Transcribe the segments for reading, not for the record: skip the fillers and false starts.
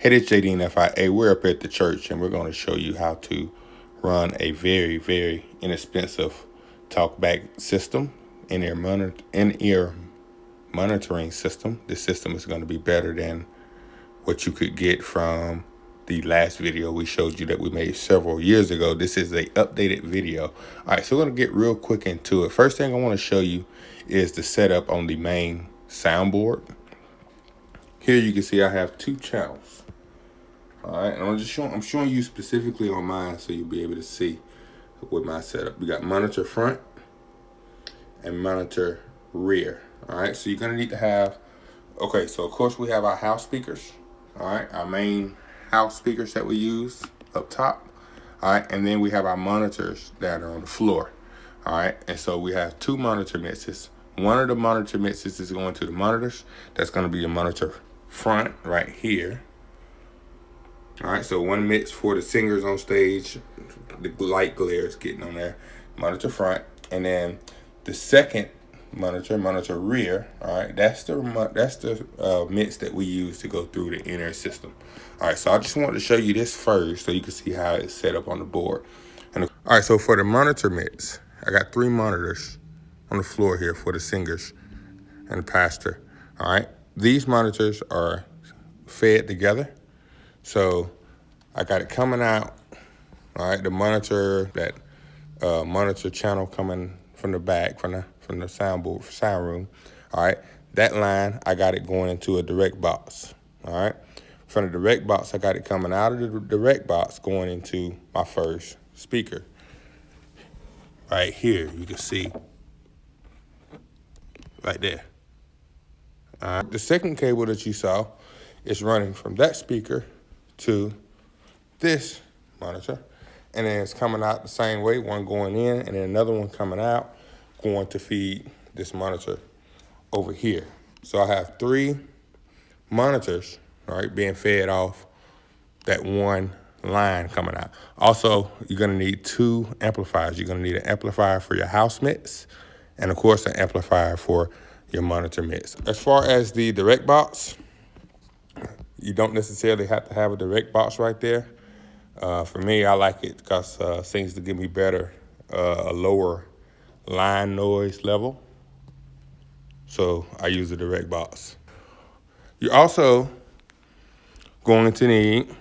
Hey, it's JD and FIA. We're up at the church and we're going to show you how to run a very, very inexpensive TALKBACK system, in-ear monitoring system. This system is going to be better than what you could get from the last video we showed you that we made several years ago. This is an updated video. All right, so we're going to get real quick into it. First thing I want to show you is the setup on the main soundboard. Here you can see I have two channels. All right, and I'm showing you specifically on mine so you'll be able to see with my setup. We got monitor front and monitor rear. All right, so you're gonna need to have, okay, so of course we have our house speakers. All right, our main house speakers that we use up top. All right, and then we have our monitors that are on the floor. All right, and so we have two monitor mixes. One of the monitor mixes is going to the monitors. That's gonna be the monitor front right here. All right, so one mix for the singers on stage, the light glare is getting on there, monitor front, and then the second monitor rear. All right, that's the mix that we use to go through the inner system. All right, so I just wanted to show you this first so you can see how it's set up on the board. All right, so for the monitor mix, I got 3 monitors on the floor here for the singers and the pastor. All right, these monitors are fed together. So I got it coming out, all right, the monitor, that monitor channel coming from the back, from the soundboard, sound room, all right. That line, I got it going into a direct box, all right. From the direct box, I got it coming out of the direct box going into my first speaker. Right here, you can see, right there. All right. The second cable that you saw is running from that speaker to this monitor, and then it's coming out the same way, one going in and then another one coming out, going to feed this monitor over here. So I have 3 monitors, all right, being fed off that one line coming out. Also, you're gonna need 2 amplifiers. You're gonna need an amplifier for your house mix, and of course an amplifier for your monitor mix. As far as the direct box, you don't necessarily have to have a direct box right there. For me, I like it because it seems to give me better, a lower line noise level. So I use a direct box. You're also going to need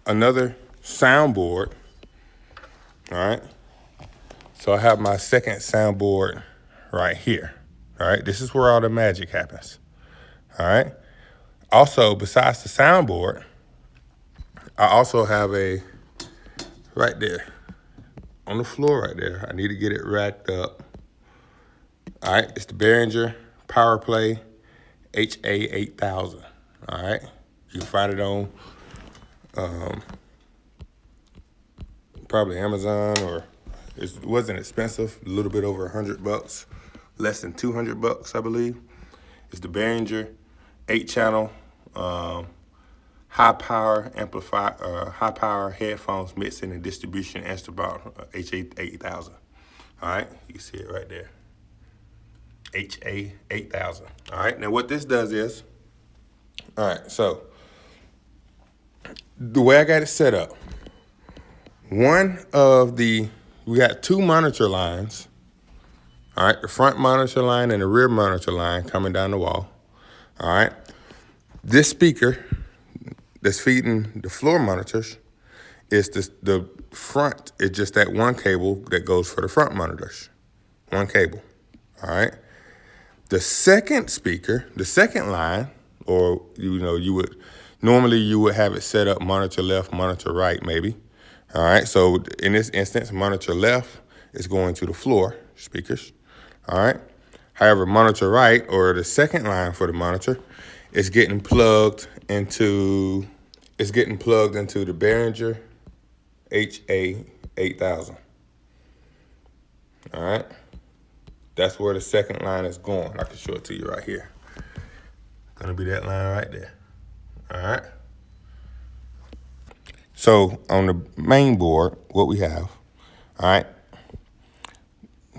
another soundboard, all right? So I have my second soundboard right here, all right? This is where all the magic happens, all right? Also, besides the soundboard, I also have a, right there, on the floor right there. I need to get it racked up. All right, it's the Behringer PowerPlay HA8000. All right, you can find it on probably Amazon, or it wasn't expensive, a little bit over $100, less than $200, I believe. It's the Behringer 8-channel high power amplifier, high power headphones, mixing and distribution instrument, HA8000. All right, you can see it right there, HA8000. All right, now what this does is, all right, so the way I got it set up, we got 2 monitor lines. All right, the front monitor line and the rear monitor line coming down the wall. All right, this speaker that's feeding the floor monitors is the front is just that one cable that goes for the front monitors, one cable. All right, the second speaker, the second line, or you would normally have it set up monitor left, monitor right, maybe. All right, so in this instance, monitor left is going to the floor speakers. All right. However, monitor right, or the second line for the monitor, is getting plugged into the Behringer HA8000. All right. That's where the second line is going. I can show it to you right here. Gonna be that line right there. All right. So on the main board, what we have, all right,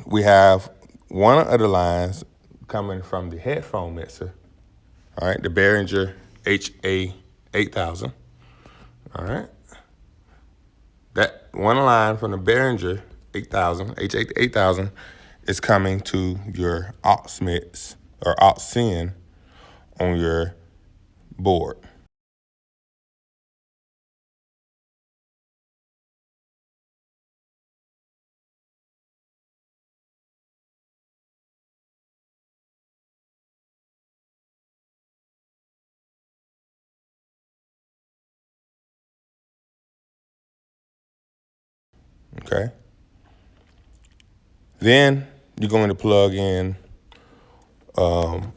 we have one of the lines coming from the headphone mixer, all right, the Behringer HA8000. All right. That one line from the Behringer 8000, HA8000, is coming to your aux mix or aux send on your board. Okay. Then you're going to plug in your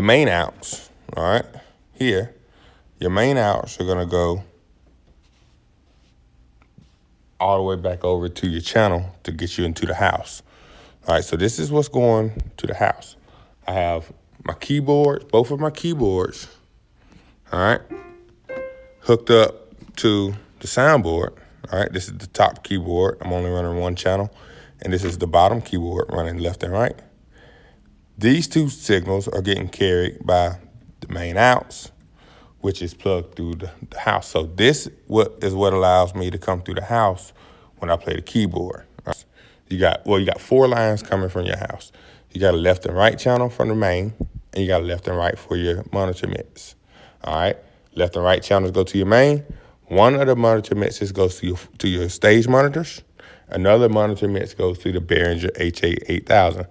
main outs. All right. Here, your main outs are going to go all the way back over to your channel to get you into the house. All right. So this is what's going to the house. I have my keyboard, both of my keyboards, all right, hooked up to the soundboard. All right, this is the top keyboard. I'm only running one channel. And this is the bottom keyboard running left and right. These two signals are getting carried by the main outs, which is plugged through the house. So this is what allows me to come through the house when I play the keyboard. Right? You got 4 lines coming from your house. You got a left and right channel from the main, and you got a left and right for your monitor mix. All right, left and right channels go to your main. One of the monitor mixes goes to your stage monitors. Another monitor mix goes to the Behringer HA8000.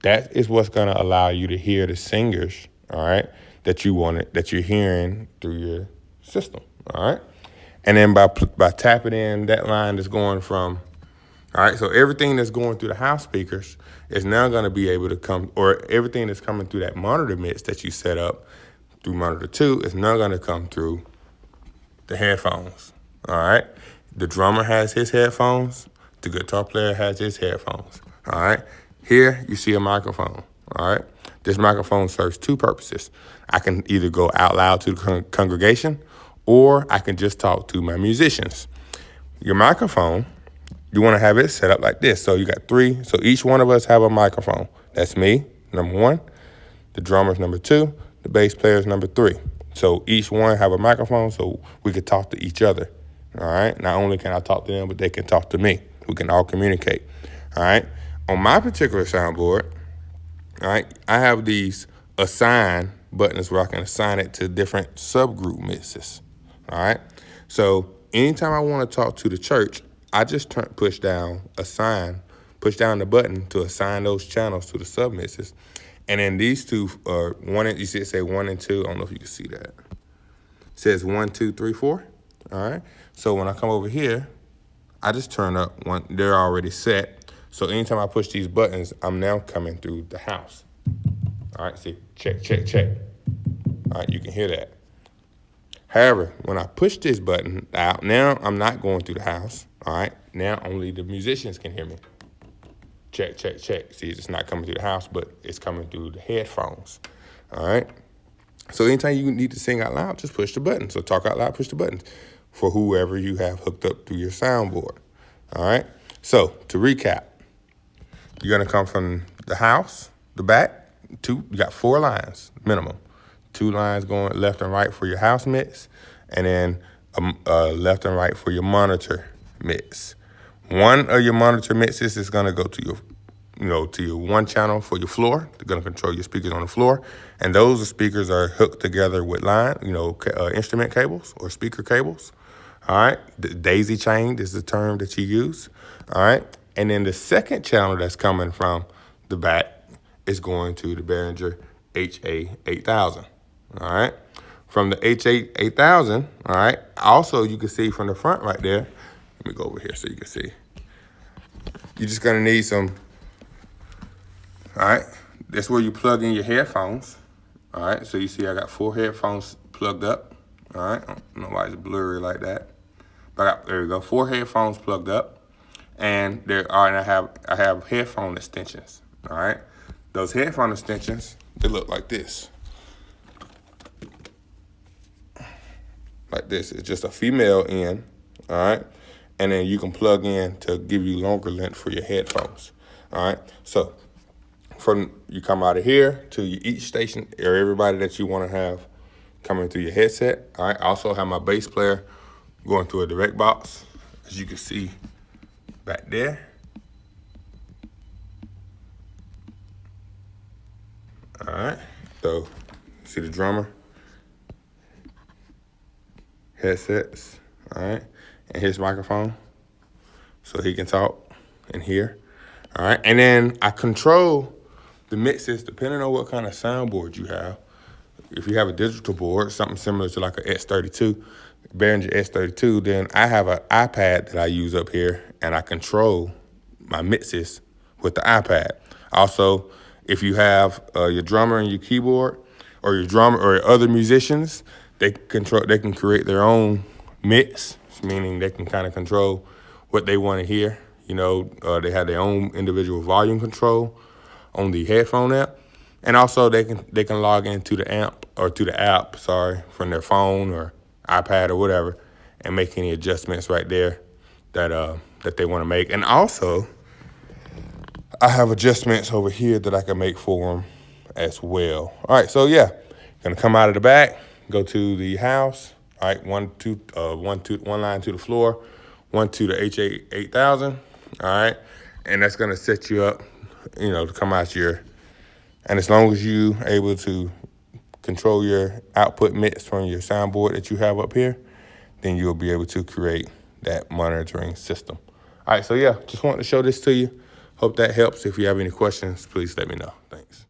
That is what's going to allow you to hear the singers, all right, that you're hearing through your system, all right? And then by tapping in that line that's going from, all right, so everything that's going through the house speakers is now going to be able to come, or everything that's coming through that monitor mix that you set up through monitor 2 is now going to come through the headphones, all right? The drummer has his headphones. The guitar player has his headphones, all right? Here, you see a microphone, all right? This microphone serves 2 purposes. I can either go out loud to the congregation, or I can just talk to my musicians. Your microphone, you want to have it set up like this. So you got 3. So each one of us have a microphone. That's me, number 1. The drummer's number 2. The bass player's number 3. So each one have a microphone so we could talk to each other, all right? Not only can I talk to them, but they can talk to me. We can all communicate, all right? On my particular soundboard, all right, I have these assign buttons where I can assign it to different subgroup mixes, all right? So anytime I want to talk to the church, I just push down the button to assign those channels to the sub mixes. And then these two are you see it say 1 and 2. I don't know if you can see that. It says 1, 2, 3, 4. All right. So when I come over here, I just turn up 1. They're already set. So anytime I push these buttons, I'm now coming through the house. All right. See, check, check, check. All right. You can hear that. However, when I push this button out, now I'm not going through the house. All right. Now only the musicians can hear me. Check, check, check. See, it's not coming through the house, but it's coming through the headphones. All right? So anytime you need to sing out loud, just push the button. So talk out loud, push the buttons for whoever you have hooked up through your soundboard. All right? So to recap, you're going to come from the house, the back, 2. You got 4 lines minimum. 2 lines going left and right for your house mix, and then left and right for your monitor mix. One of your monitor mixes is going to go to your 1 channel for your floor. They're going to control your speakers on the floor. And those speakers are hooked together with instrument cables or speaker cables. All right. The daisy chained is the term that you use. All right. And then the second channel that's coming from the back is going to the Behringer HA8000. All right. From the HA8000, all right. Also, you can see from the front right there. Let me go over here so you can see. You're just gonna need some, all right? That's where you plug in your headphones, all right? So you see I got 4 headphones plugged up, all right? I don't know why it's blurry like that. But there we go, 4 headphones plugged up. And I have headphone extensions, all right? Those headphone extensions, they look like this. Like this, it's just a female end, all right? And then you can plug in to give you longer length for your headphones, all right? So you come out of here to each station or everybody that you want to have coming through your headset. All right. I also have my bass player going through a direct box, as you can see back there. All right. So see the drummer headsets. All right. And his microphone, so he can talk in here. All right. And then I control the mixes depending on what kind of soundboard you have. If you have a digital board, something similar to like an X32, Behringer X32, then I have an iPad that I use up here, and I control my mixes with the iPad. Also, if you have your drummer and your keyboard, or your drummer or other musicians, they can create their own mix, meaning they can kind of control what they want to hear. You know, they have their own individual volume control on the headphone app. And also they can log into the app, from their phone or iPad or whatever, and make any adjustments right there that they want to make. And also, I have adjustments over here that I can make for them as well. All right, so yeah, gonna come out of the back, go to the house. All right, one line to the floor, one to the H8000. All right, and that's gonna set you up, to come out your. And as long as you able to control your output mix from your soundboard that you have up here, then you'll be able to create that monitoring system. All right, so yeah, just wanted to show this to you. Hope that helps. If you have any questions, please let me know. Thanks.